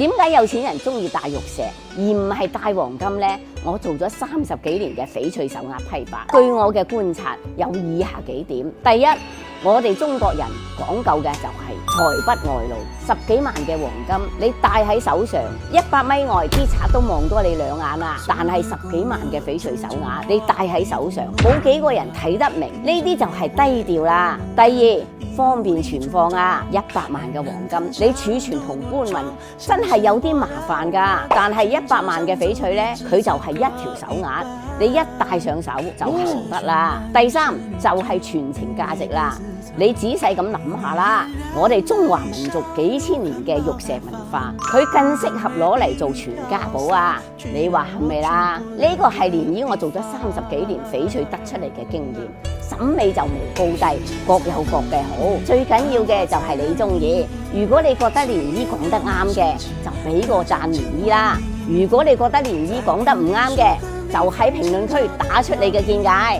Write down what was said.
點解有錢人中意戴玉石而唔係戴黃金呢？我做咗30幾年嘅翡翠手鐲批發，據我嘅觀察有以下幾點。第一，我哋中國人講究嘅就係財不外露，10幾萬嘅黃金你戴喺手上，100米外啲賊都望多你2眼啦。但係10幾萬嘅翡翠手鐲你戴喺手上，冇幾個人睇得明，呢啲就係低調啦。第二，方便存放啊，100萬嘅黃金你儲存同搬運真係有啲麻煩㗎。但係100萬嘅翡翠呢，佢就係一條手鐲，你一戴上手就行得啦。第三就係傳承價值啦。你仔細咁諗下啦，我哋中華民族幾千年嘅玉石文化，佢更適合攞嚟做傳家寶啊！你話係咪啦？呢個係連依我做咗30幾年翡翠得出嚟嘅經驗，審美就無高低，各有各嘅好。最緊要嘅就係你中意。如果你覺得漣漪講得啱嘅，就俾個讚漣漪啦。如果你覺得漣漪講得唔啱嘅，就喺評論區打出你嘅見解。